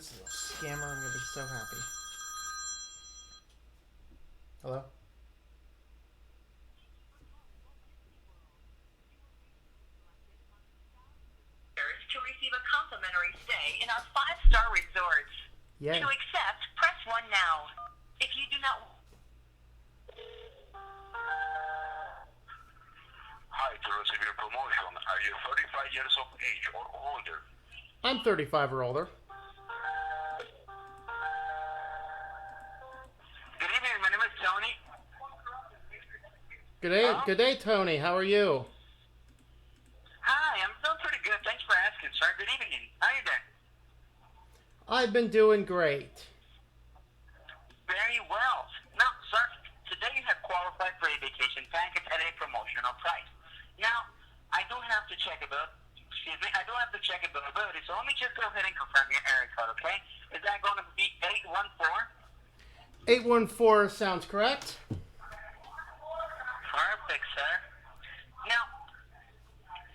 this is a scammer. I'm gonna be so happy. Hello? To receive a complimentary stay in our 5-star resorts. Yeah. To accept, press 1 now. If you do not... Hi, to receive your promotion, are you 35 years of age or older? I'm 35 or older. Good evening, my name is Tony. Good day, Tony. How are you? Hi, I'm doing pretty good. Thanks for asking, sir. Good evening. How are you doing? I've been doing great. Very well. Now, sir, today you have qualified for a vacation package at a promotional price. Now, I do have to check availability, so let me just go ahead and confirm your area code, okay? Is that going to be 814? 814 sounds correct. Perfect, sir. Now,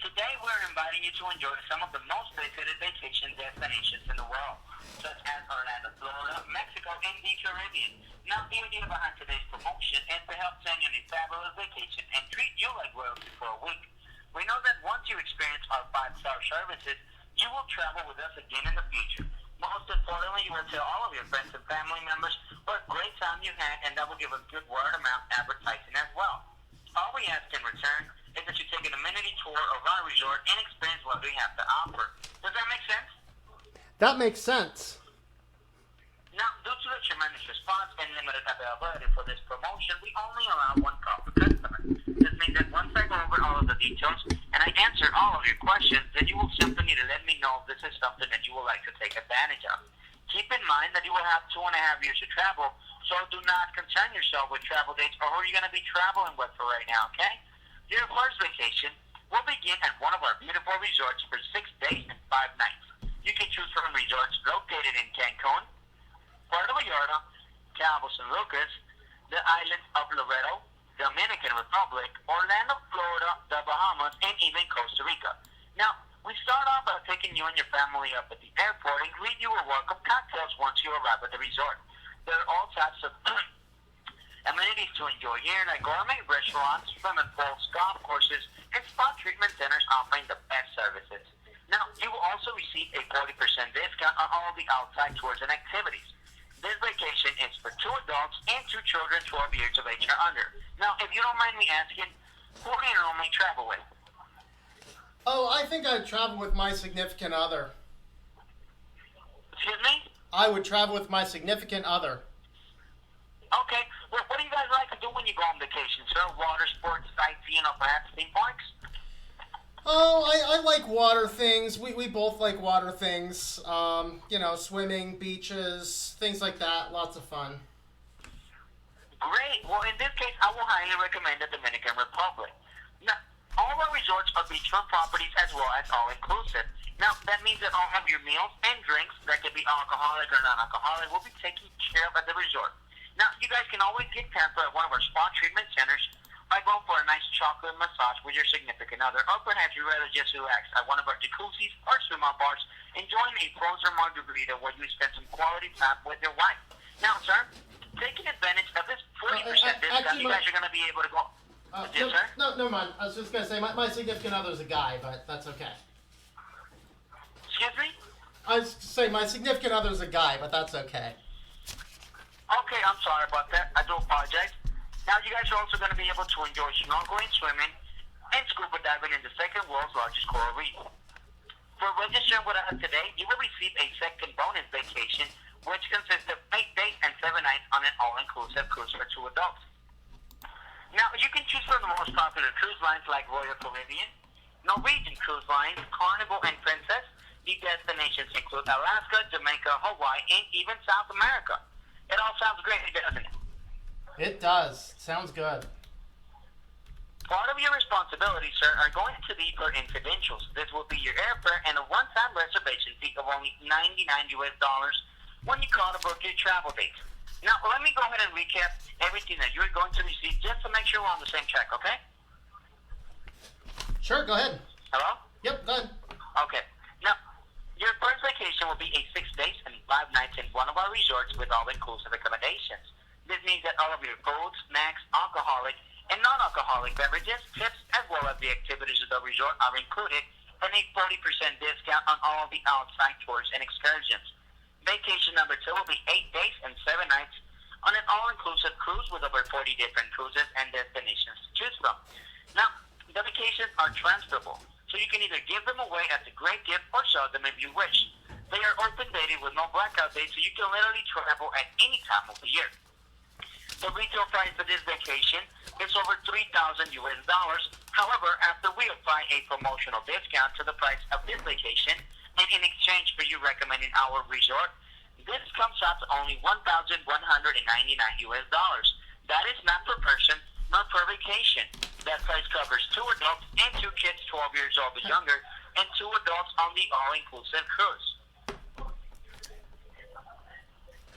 today we're inviting you to enjoy some of the most visited vacation destinations in the world, such as Orlando, Florida, Mexico, and the Caribbean. Now, the idea behind today's promotion is to help send you on a fabulous vacation and treat you like royalty for a week. We know that once you experience our 5-star services, you will travel with us again in the future. Most importantly, you will tell all of your friends and family members what a great time you had, and that will give a good word of mouth advertising as well. All we ask in return is that you take an amenity tour of our resort and experience what we have to offer. Does that make sense? That makes sense. Now, due to the tremendous response and limited availability for this promotion, we only allow one call per customer. This means that once I go over all of the details and I answer all of your questions, then you will simply need to let me know if this is something that you would like to take advantage of. Keep in mind that you will have 2.5 years to travel, so do not concern yourself with travel dates or who you're going to be traveling with for right now, okay? Your first vacation will begin at one of our beautiful resorts for 6 days and 5 nights. You can choose from resorts located in Cancun, Puerto Vallarta, Cabo San Lucas, the islands of Loreto, Dominican Republic, Orlando, Florida, the Bahamas, and even Costa Rica. Now, we start off by picking you and your family up at the airport and greet you with welcome cocktails once you arrive at the resort. There are all types of amenities to enjoy here, like gourmet restaurants, swimming pools, golf courses, and spa treatment centers offering the best services. Now, you will also receive a 40% discount on all the outside tours and activities. This vacation is for 2 adults and 2 children 12 years of age or under. Now, if you don't mind me asking, who do you normally travel with? Oh, I think I'd travel with my significant other. Excuse me? I would travel with my significant other. Okay. Well, what do you guys like to do when you go on vacation, sir? Water sports, sightseeing, or perhaps theme parks? Oh, I like water things. We both like water things. Swimming, beaches, things like that. Lots of fun. Great. Well, in this case, I will highly recommend the Dominican Republic. Now, all of our resorts are beachfront properties as well as all-inclusive. Now, that means that all of your meals and drinks, that could be alcoholic or non-alcoholic, will be taken care of at the resort. Now, you guys can always get pampered at one of our spa treatment centers by going for a nice chocolate massage with your significant other, or perhaps you'd rather just relax at one of our jacuzzis or swim-up bars, enjoying a frozen margarita where you spend some quality time with your wife. Now, sir, taking advantage of this 40% discount, you guys are going to be able to go... yes, sir? No, never mind. I was just going to say, my significant other's a guy, but that's okay. Excuse me? I was saying my significant other's a guy, but that's okay. Okay, I'm sorry about that. I do apologize. Now, you guys are also going to be able to enjoy snorkeling, swimming, and scuba diving in the second world's largest coral reef. For registering with us today, you will receive a second bonus vacation, which consists of 8 days and 7 nights on an all-inclusive cruise for 2 adults. Now, you can choose from the most popular cruise lines like Royal Caribbean, Norwegian Cruise Lines, Carnival, and Princess. The destinations include Alaska, Jamaica, Hawaii, and even South America. It all sounds great, doesn't it? It does. Sounds good. Part of your responsibilities, sir, are going to be for incidentals. This will be your airfare and a one-time reservation fee of only $99 when you call to book your travel dates. Now, let me go ahead and recap everything that you're going to receive just to make sure we're on the same track, okay? Sure, go ahead. Hello? Yep, go ahead. Okay. Now, Your first vacation will be a 6 days and 5 nights in one of our resorts with all-inclusive accommodations. This means that all of your food, snacks, alcoholic, and non-alcoholic beverages, tips, as well as the activities of the resort are included, and a 40% discount on all of the outside tours and excursions. Vacation number 2 will be 8 days and 7 nights on an all-inclusive cruise with over 40 different cruises and destinations to choose from. Now, the vacations are transferable, so you can either give them away as a great gift or sell them if you wish. They are open-dated with no blackout dates, so you can literally travel at any time of the year. The retail price for this vacation is over $3,000 US. However, after we apply a promotional discount to the price of this vacation, and in exchange for you recommending our resort, this comes out to only $1,199 US. That is not per person, not per vacation. That price covers 2 adults and 2 kids 12 years old or younger, and 2 adults on the all-inclusive cruise.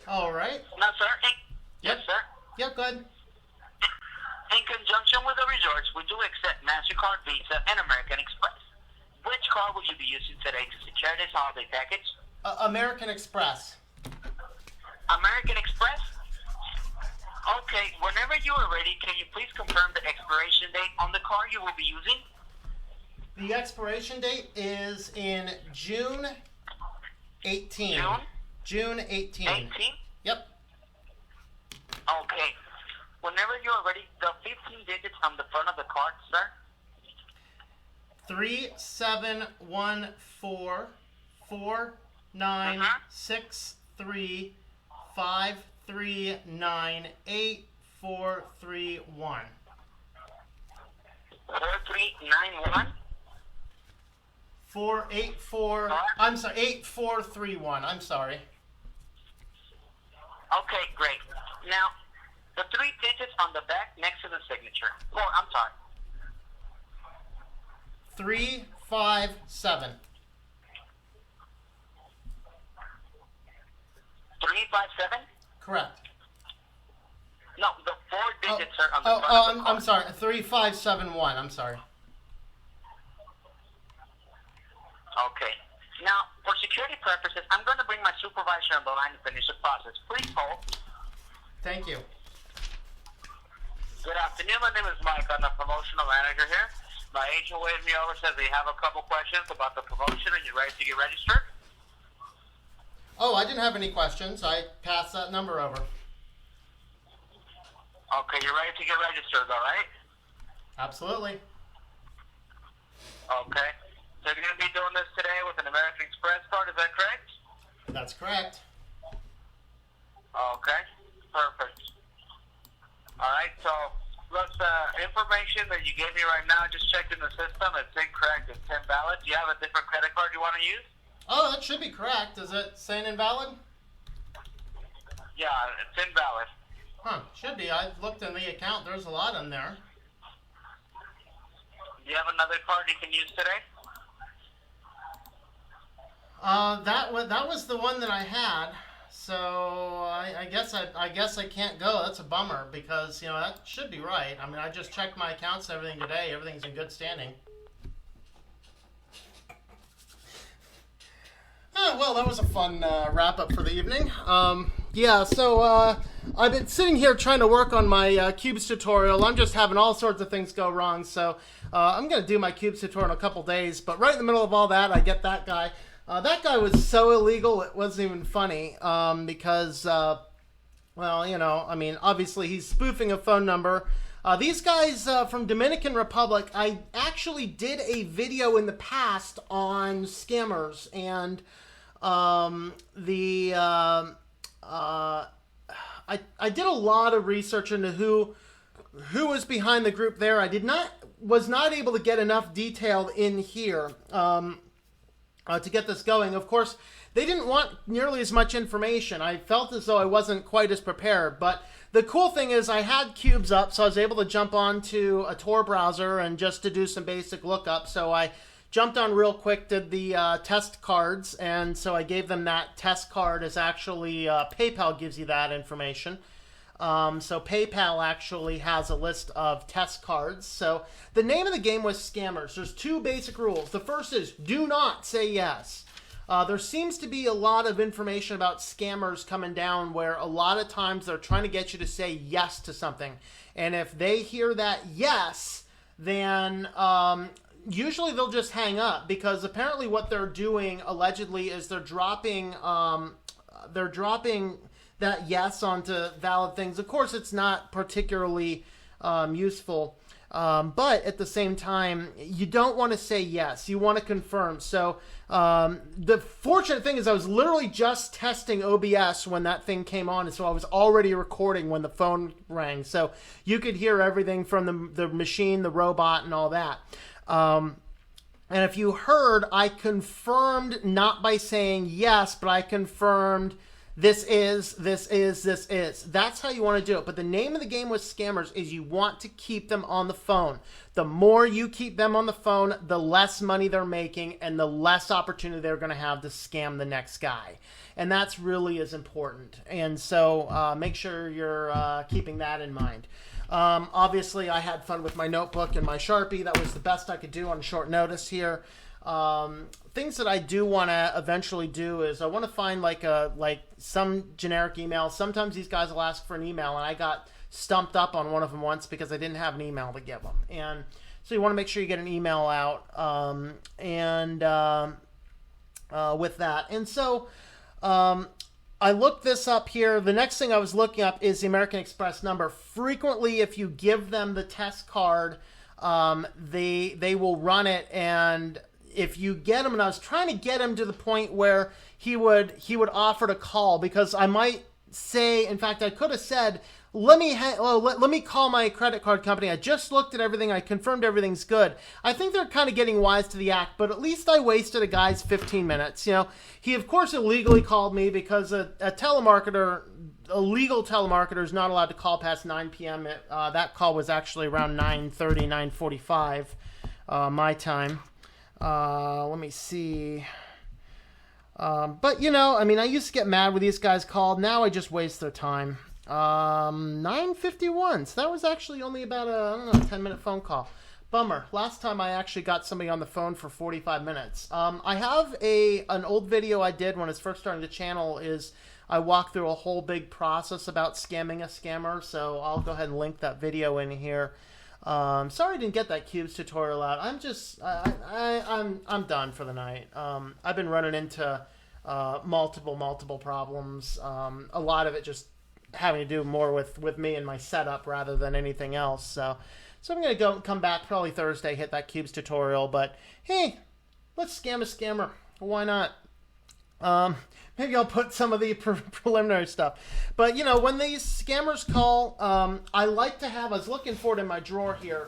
All right. Now, sir, yes, sir. Yep, good. In conjunction with the resorts, we do accept MasterCard, Visa, and American Express. Which card will you be using today to secure this holiday package? American Express. American Express? Okay, whenever you are ready, can you please confirm the expiration date on the card you will be using? The expiration date is in June 18. June 18. 18? Yep. Okay. Whenever you are ready, the 15 digits on the front of the card, sir. 3714496353984331. 4391? 484. I'm sorry, 8431. I'm sorry. Okay, great. Now, the 3 digits on the back next to the signature. Oh, I'm sorry. 357. 357? Correct. No, the 4 digits are on the front of the card. I'm sorry. 3571. I'm sorry. Okay. Now, for security purposes, I'm going to bring my supervisor on the line to finish the process. Please hold. Thank you. Good afternoon. My name is Mike. I'm the promotional manager here. My agent waved me over, says they have a couple questions about the promotion, and you're ready to get registered? Oh, I didn't have any questions. I passed that number over. Okay, you're ready to get registered, all right? Absolutely. Okay. So you're going to be doing this today with an American Express card, is that correct? That's correct. Okay, perfect. All right, so look, the information that you gave me right now, just checked in the system. It's incorrect. It's invalid. Do you have a different credit card you want to use? Oh, that should be correct. Is it saying invalid? Yeah, it's invalid. Huh, should be. I looked in the account. There's a lot in there. Do you have another card you can use today? That was the one that I had. So I guess I can't go. That's a bummer because that should be right. I mean, I just checked my accounts and everything today. Everything's in good standing. Well, that was a fun wrap up for the evening. Yeah, so I've been sitting here trying to work on my Qubes tutorial. I'm just having all sorts of things go wrong. So I'm going to do my Qubes tutorial in a couple days. But right in the middle of all that, I get that guy. That guy was so illegal, it wasn't even funny because, well, I mean, obviously he's spoofing a phone number. These guys from Dominican Republic, I actually did a video in the past on scammers, and I did a lot of research into who was behind the group there. I was not able to get enough detail in here. To get this going. Of course, they didn't want nearly as much information. I felt as though I wasn't quite as prepared, but the cool thing is I had Qubes up, so I was able to jump onto a Tor browser and just to do some basic lookup. So I jumped on real quick, did the test cards, and so I gave them that test card as actually PayPal gives you that information. So PayPal actually has a list of test cards. So the name of the game was Scammers. There's 2 basic rules. The first is do not say yes. There seems to be a lot of information about scammers coming down where a lot of times they're trying to get you to say yes to something. And if they hear that yes, then usually they'll just hang up, because apparently what they're doing allegedly is they're dropping that yes onto valid things. Of course, it's not particularly useful. But at the same time, you don't want to say yes. You want to confirm. So the fortunate thing is I was literally just testing OBS when that thing came on, and so I was already recording when the phone rang. So you could hear everything from the machine, the robot, and all that. And if you heard, I confirmed not by saying yes, but I confirmed this is. That's how you want to do it. But the name of the game with scammers is you want to keep them on the phone. The more you keep them on the phone, the less money they're making and the less opportunity they're going to have to scam the next guy. And that's really is important. And so make sure you're keeping that in mind. Obviously, I had fun with my notebook and my Sharpie. That was the best I could do on short notice here. Things that I do want to eventually do is I want to find like some generic email. Sometimes these guys will ask for an email, and I got stumped up on one of them once because I didn't have an email to give them. And so you want to make sure you get an email out with that. And so I looked this up here. The next thing I was looking up is the American Express number. Frequently, if you give them the test card, they will run it, and if you get him, and I was trying to get him to the point where he would offer to call, because I might say, in fact, I could have said, let me call my credit card company. I just looked at everything. I confirmed everything's good. I think they're kind of getting wise to the act, but at least I wasted a guy's 15 minutes. You know, he of course illegally called me because a legal telemarketer is not allowed to call past 9 p.m. That call was actually around 9:30, 9:45 my time. Let me see. But, you know, I mean, I used to get mad when these guys called. Now I just waste their time. 9:51. So that was actually only about a 10-minute phone call. Bummer. Last time I actually got somebody on the phone for 45 minutes. I have an old video I did when I was first starting the channel. Is I walked through a whole big process about scamming a scammer. So I'll go ahead and link that video in here. Sorry I didn't get that Qubes tutorial out. I'm done for the night. I've been running into multiple problems. A lot of it just having to do more with me and my setup rather than anything else. So I'm gonna come back probably Thursday, hit that Qubes tutorial. But hey, let's scam a scammer. Why not? Maybe I'll put some of the preliminary stuff. But, you know, when these scammers call, I like to have, I was looking for it in my drawer here.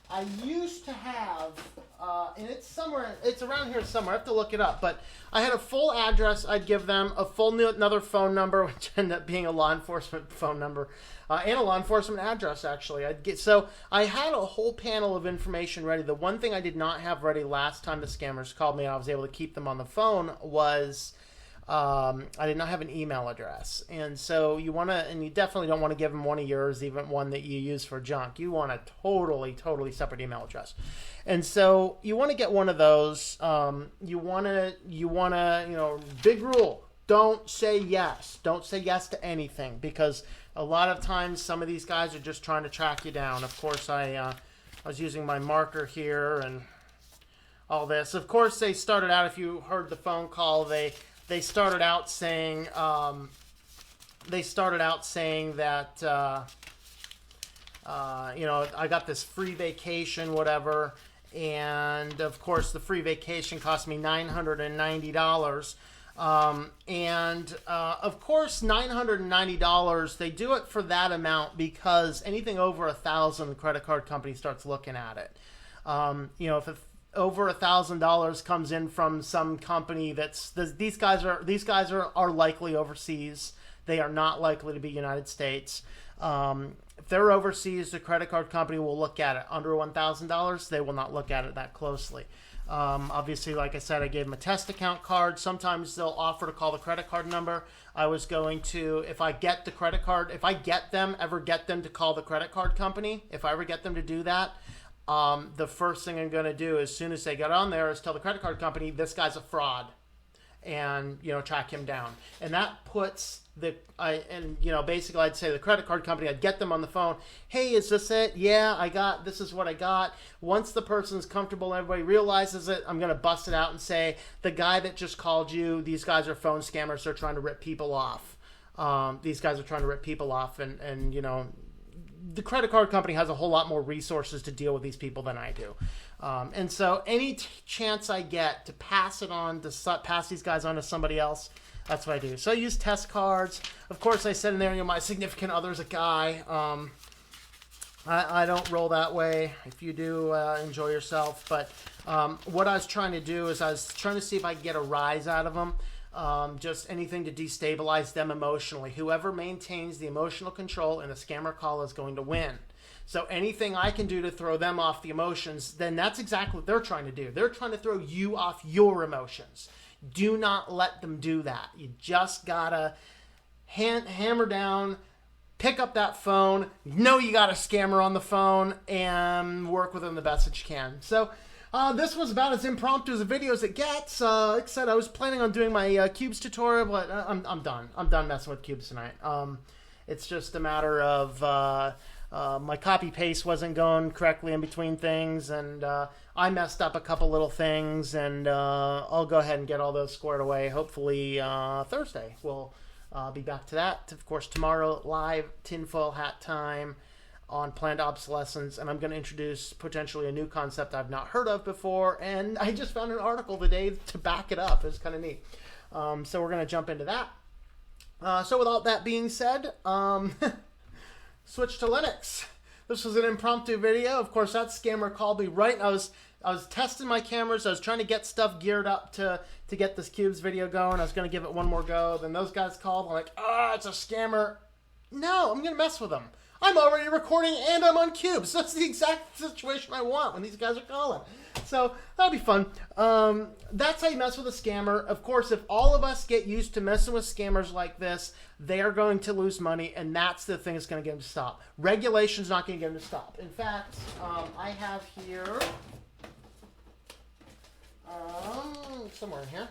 I used to have, and it's around here somewhere. I have to look it up. But I had a full address I'd give them, another phone number, which ended up being a law enforcement phone number, and a law enforcement address, actually. So I had a whole panel of information ready. The one thing I did not have ready last time the scammers called me and I was able to keep them on the phone was I did not have an email address. And so you definitely don't want to give them one of yours, even one that you use for junk. You want a totally separate email address. And so you want to get one of those. You want to, big rule. Don't say yes. Don't say yes to anything, because a lot of times some of these guys are just trying to track you down. Of course, I was using my marker here and all this. Of course, they started out, if you heard the phone call, they started out saying that I got this free vacation, whatever, and of course the free vacation cost me $990. Of course, $990, they do it for that amount because anything over $1,000, the credit card company starts looking at it. If over $1,000 comes in from some company these guys are likely overseas. They are not likely to be United States. If they're overseas, the credit card company will look at it. Under $1,000, they will not look at it that closely. Obviously, like I said, I gave them a test account card. Sometimes they'll offer to call the credit card number. I was going to, if I get the credit card, if I ever get them to call the credit card company, if I ever get them to do that, the first thing I'm going to do as soon as they get on there is tell the credit card company, this guy's a fraud. and track him down. And that puts basically I'd say the credit card company, I'd get them on the phone. Hey, is this it? Yeah, this is what I got. Once the person's comfortable and everybody realizes it, I'm going to bust it out and say, the guy that just called you, these guys are phone scammers. They're trying to rip people off. These guys are trying to rip people off, and the credit card company has a whole lot more resources to deal with these people than I do. And so any chance I get to pass these guys on to somebody else, that's what I do. So I use test cards. Of course, I said in there, my significant other's a guy. I don't roll that way. If you do, enjoy yourself. But what I was trying to do is I was trying to see if I could get a rise out of them. Just anything to destabilize them emotionally. Whoever maintains the emotional control in a scammer call is going to win. So anything I can do to throw them off the emotions, then that's exactly what they're trying to do. They're trying to throw you off your emotions. Do not let them do that. You just gotta hammer down, pick up that phone, know you got a scammer on the phone, and work with them the best that you can. So this was about as impromptu as a video as it gets. Like I said, I was planning on doing my Qubes tutorial, but I'm done. I'm done messing with Qubes tonight. It's just a matter of my copy paste wasn't going correctly in between things, and I messed up a couple little things, and I'll go ahead and get all those squared away. Hopefully Thursday we'll be back to that. Of course, tomorrow live tinfoil hat time on planned obsolescence, and I'm going to introduce potentially a new concept I've not heard of before, and I just found an article today to back it up. It's kind of neat. So we're going to jump into that. So with all that being said, switch to Linux. This was an impromptu video. Of course, that scammer called me right. I was testing my cameras. I was trying to get stuff geared up to get this Qubes video going. I was going to give it one more go. Then those guys called. I'm like, it's a scammer. No, I'm going to mess with them. I'm already recording and I'm on Qubes. That's the exact situation I want when these guys are calling. So that'll be fun. That's how you mess with a scammer. Of course, if all of us get used to messing with scammers like this, they are going to lose money, and that's the thing that's going to get them to stop. Regulation's not going to get them to stop. In fact, I have here, somewhere in here,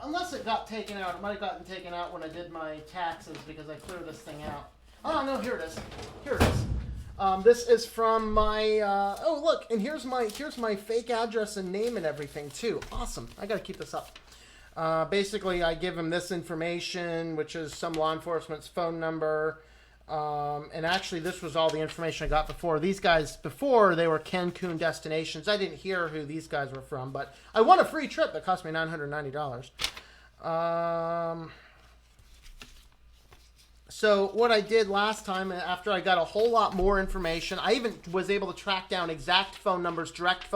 unless it got taken out. It might have gotten taken out when I did my taxes because I cleared this thing out. Oh, no, here it is. Here it is. This is from my, oh, look, and here's my fake address and name and everything, too. Awesome. I got to keep this up. Basically, I give him this information, which is some law enforcement's phone number. And actually, this was all the information I got before. These guys, before, they were Cancun destinations. I didn't hear who these guys were from, but I won a free trip that cost me $990. So what I did last time, after I got a whole lot more information, I even was able to track down exact phone numbers, direct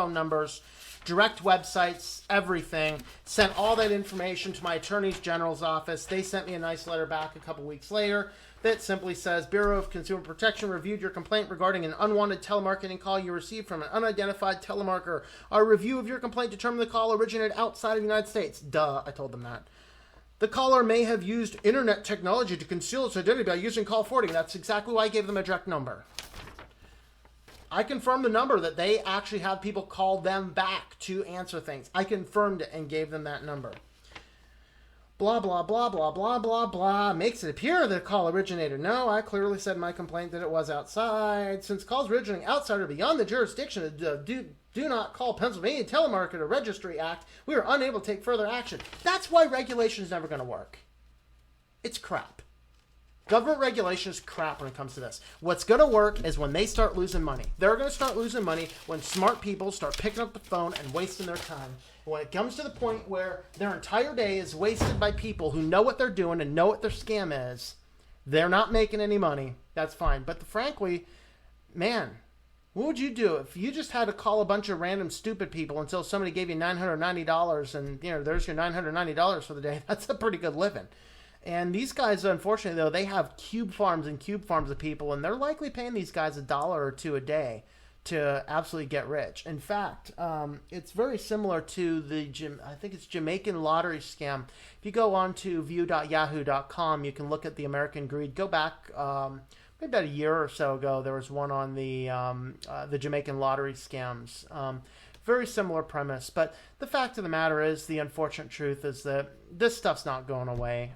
websites, everything. Sent all that information to my Attorney General's office. They sent me a nice letter back a couple weeks later that simply says, Bureau of Consumer Protection reviewed your complaint regarding an unwanted telemarketing call you received from an unidentified telemarketer. Our review of your complaint determined the call originated outside of the United States. Duh, I told them that. The caller may have used internet technology to conceal its identity by using call forwarding. That's exactly why I gave them a direct number. I confirmed the number that they actually have people call them back to answer things. I confirmed it and gave them that number. Blah, blah, blah, blah, blah, blah, blah. Makes it appear that a call originated. No, I clearly said in my complaint that it was outside. Since calls originating outside are beyond the jurisdiction of the Do Not Call Pennsylvania Telemarketer Registry Act, we are unable to take further action. That's why regulation is never going to work. It's crap. Government regulation is crap when it comes to this. What's going to work is when they start losing money. They're going to start losing money when smart people start picking up the phone and wasting their time. When it comes to the point where their entire day is wasted by people who know what they're doing and know what their scam is, they're not making any money. That's fine. But frankly, man, what would you do if you just had to call a bunch of random stupid people until somebody gave you $990 and, there's your $990 for the day? That's a pretty good living. And these guys, unfortunately, though, they have cube farms and cube farms of people, and they're likely paying these guys $1 or $2 a day to absolutely get rich. In fact, it's very similar to I think it's Jamaican lottery scam. If you go on to view.yahoo.com, you can look at the American Greed. Go back maybe about a year or so ago, there was one on the Jamaican lottery scams. very similar premise. But the fact of the matter is, the unfortunate truth is that this stuff's not going away.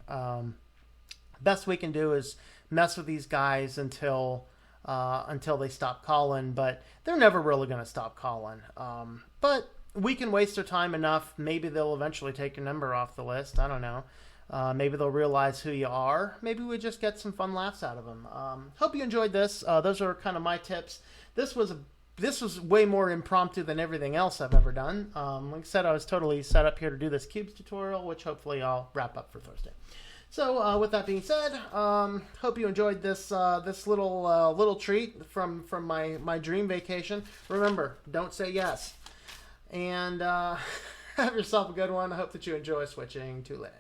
Best we can do is mess with these guys until they stop calling, but they're never really going to stop calling. But we can waste their time enough. Maybe they'll eventually take your number off the list. I don't know. Maybe they'll realize who you are. Maybe we just get some fun laughs out of them. Hope you enjoyed this. Those are kind of my tips. This was way more impromptu than everything else I've ever done. Like I said, I was totally set up here to do this Qubes tutorial, which hopefully I'll wrap up for Thursday. So with that being said, hope you enjoyed this little treat from my dream vacation. Remember, don't say yes. And have yourself a good one. I hope that you enjoy switching to Linux.